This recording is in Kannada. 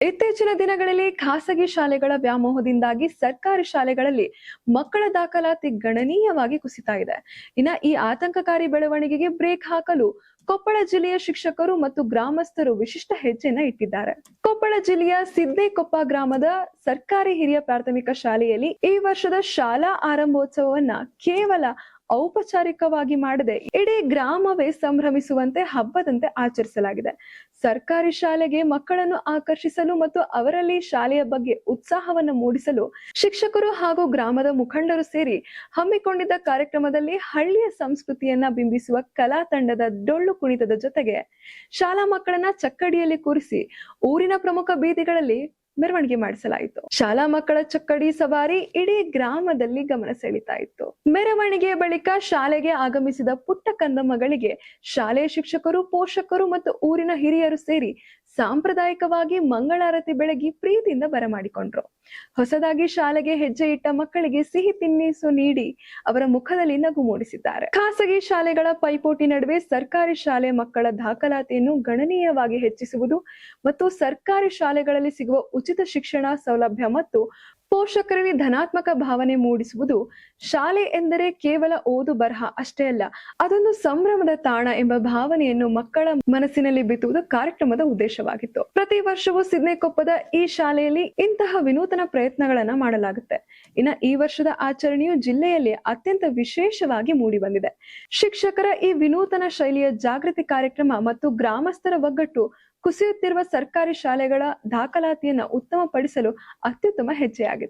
ಇತ್ತೀಚಿನ ದಿನಗಳಲ್ಲಿ ಖಾಸಗಿ ಶಾಲೆಗಳ ವ್ಯಾಮೋಹದಿಂದಾಗಿ ಸರ್ಕಾರಿ ಶಾಲೆಗಳಲ್ಲಿ ಮಕ್ಕಳ ದಾಖಲಾತಿ ಗಣನೀಯವಾಗಿ ಕುಸಿತಾ ಇದೆ. ಈ ಆತಂಕಕಾರಿ ಬೆಳವಣಿಗೆಗೆ ಬ್ರೇಕ್ ಹಾಕಲು ಕೊಪ್ಪಳ ಜಿಲ್ಲೆಯ ಶಿಕ್ಷಕರು ಮತ್ತು ಗ್ರಾಮಸ್ಥರು ವಿಶಿಷ್ಟ ಹೆಜ್ಜೆಯನ್ನ ಇಟ್ಟಿದ್ದಾರೆ. ಕೊಪ್ಪಳ ಜಿಲ್ಲೆಯ ಸಿದ್ದೇಕೊಪ್ಪ ಗ್ರಾಮದ ಸರ್ಕಾರಿ ಹಿರಿಯ ಪ್ರಾಥಮಿಕ ಶಾಲೆಯಲ್ಲಿ ಈ ವರ್ಷದ ಶಾಲಾ ಆರಂಭೋತ್ಸವವನ್ನ ಕೇವಲ ಔಪಚಾರಿಕವಾಗಿ ಮಾಡದೆ ಇಡೀ ಗ್ರಾಮವೇ ಸಂಭ್ರಮಿಸುವಂತೆ ಹಬ್ಬದಂತೆ ಆಚರಿಸಲಾಗಿದೆ. ಸರ್ಕಾರಿ ಶಾಲೆಗೆ ಮಕ್ಕಳನ್ನು ಆಕರ್ಷಿಸಲು ಮತ್ತು ಅವರಲ್ಲಿ ಶಾಲೆಯ ಬಗ್ಗೆ ಉತ್ಸಾಹವನ್ನು ಮೂಡಿಸಲು ಶಿಕ್ಷಕರು ಹಾಗೂ ಗ್ರಾಮದ ಮುಖಂಡರು ಸೇರಿ ಹಮ್ಮಿಕೊಂಡಿದ್ದ ಕಾರ್ಯಕ್ರಮದಲ್ಲಿ ಹಳ್ಳಿಯ ಸಂಸ್ಕೃತಿಯನ್ನ ಬಿಂಬಿಸುವ ಕಲಾ ತಂಡದ ಡೊಳ್ಳು ಕುಣಿತದ ಜೊತೆಗೆ ಶಾಲಾ ಮಕ್ಕಳನ್ನ ಚಕ್ಕಡಿಯಲ್ಲಿ ಕೂರಿಸಿ ಊರಿನ ಪ್ರಮುಖ ಬೀದಿಗಳಲ್ಲಿ ಮೆರವಣಿಗೆ ಮಾಡಿಸಲಾಯಿತು. ಶಾಲಾ ಮಕ್ಕಳ ಚಕ್ಕಡಿ ಸವಾರಿ ಇಡೀ ಗ್ರಾಮದಲ್ಲಿ ಗಮನ ಸೆಳೀತಾ ಇತ್ತು. ಮೆರವಣಿಗೆಯ ಬಳಿಕ ಶಾಲೆಗೆ ಆಗಮಿಸಿದ ಪುಟ್ಟ ಕಂದಮ್ಮಗಳಿಗೆ ಶಾಲೆಯ ಶಿಕ್ಷಕರು, ಪೋಷಕರು ಮತ್ತು ಊರಿನ ಹಿರಿಯರು ಸೇರಿ ಸಾಂಪ್ರದಾಯಿಕವಾಗಿ ಮಂಗಳಾರತಿ ಬೆಳಗಿ ಪ್ರೀತಿಯಿಂದ ಬರಮಾಡಿಕೊಂಡ್ರು. ಹೊಸದಾಗಿ ಶಾಲೆಗೆ ಹೆಜ್ಜೆ ಇಟ್ಟ ಮಕ್ಕಳಿಗೆ ಸಿಹಿ ತಿನ್ನಿಸು ನೀಡಿ ಅವರ ಮುಖದಲ್ಲಿ ನಗು ಮೂಡಿಸಿದ್ದಾರೆ. ಖಾಸಗಿ ಶಾಲೆಗಳ ಪೈಪೋಟಿ ನಡುವೆ ಸರ್ಕಾರಿ ಶಾಲೆ ಮಕ್ಕಳ ದಾಖಲಾತಿಯನ್ನು ಗಣನೀಯವಾಗಿ ಹೆಚ್ಚಿಸುವುದು ಮತ್ತು ಸರ್ಕಾರಿ ಶಾಲೆಗಳಲ್ಲಿ ಸಿಗುವ ಉಚಿತ ಶಿಕ್ಷಣ ಸೌಲಭ್ಯ ಮತ್ತು ಪೋಷಕರಲ್ಲಿ ಧನಾತ್ಮಕ ಭಾವನೆ ಮೂಡಿಸುವುದು. ಶಾಲೆ ಎಂದರೆ ಕೇವಲ ಓದು ಬರಹ ಅಷ್ಟೇ ಅಲ್ಲ, ಅದೊಂದು ಸಂಭ್ರಮದ ತಾಣ ಎಂಬ ಭಾವನೆಯನ್ನು ಮಕ್ಕಳ ಮನಸ್ಸಿನಲ್ಲಿ ಬಿತ್ತುವುದು ಕಾರ್ಯಕ್ರಮದ ಉದ್ದೇಶವಾಗಿತ್ತು. ಪ್ರತಿ ವರ್ಷವೂ ಸಿದ್ದೇಕೊಪ್ಪದ ಈ ಶಾಲೆಯಲ್ಲಿ ಇಂತಹ ವಿನೂತನ ಪ್ರಯತ್ನಗಳನ್ನ ಮಾಡಲಾಗುತ್ತೆ. ಈ ವರ್ಷದ ಆಚರಣೆಯು ಜಿಲ್ಲೆಯಲ್ಲಿ ಅತ್ಯಂತ ವಿಶೇಷವಾಗಿ ಮೂಡಿ ಬಂದಿದೆ. ಶಿಕ್ಷಕರ ಈ ವಿನೂತನ ಶೈಲಿಯ ಜಾಗೃತಿ ಕಾರ್ಯಕ್ರಮ ಮತ್ತು ಗ್ರಾಮಸ್ಥರ ಒಗ್ಗಟ್ಟು ಕುಸಿಯುತ್ತಿರುವ ಸರ್ಕಾರಿ ಶಾಲೆಗಳ ದಾಖಲಾತಿಯನ್ನ ಉತ್ತಮಪಡಿಸಲು ಅತ್ಯುತ್ತಮ ಹೆಜ್ಜೆಯಾಗಿದೆ.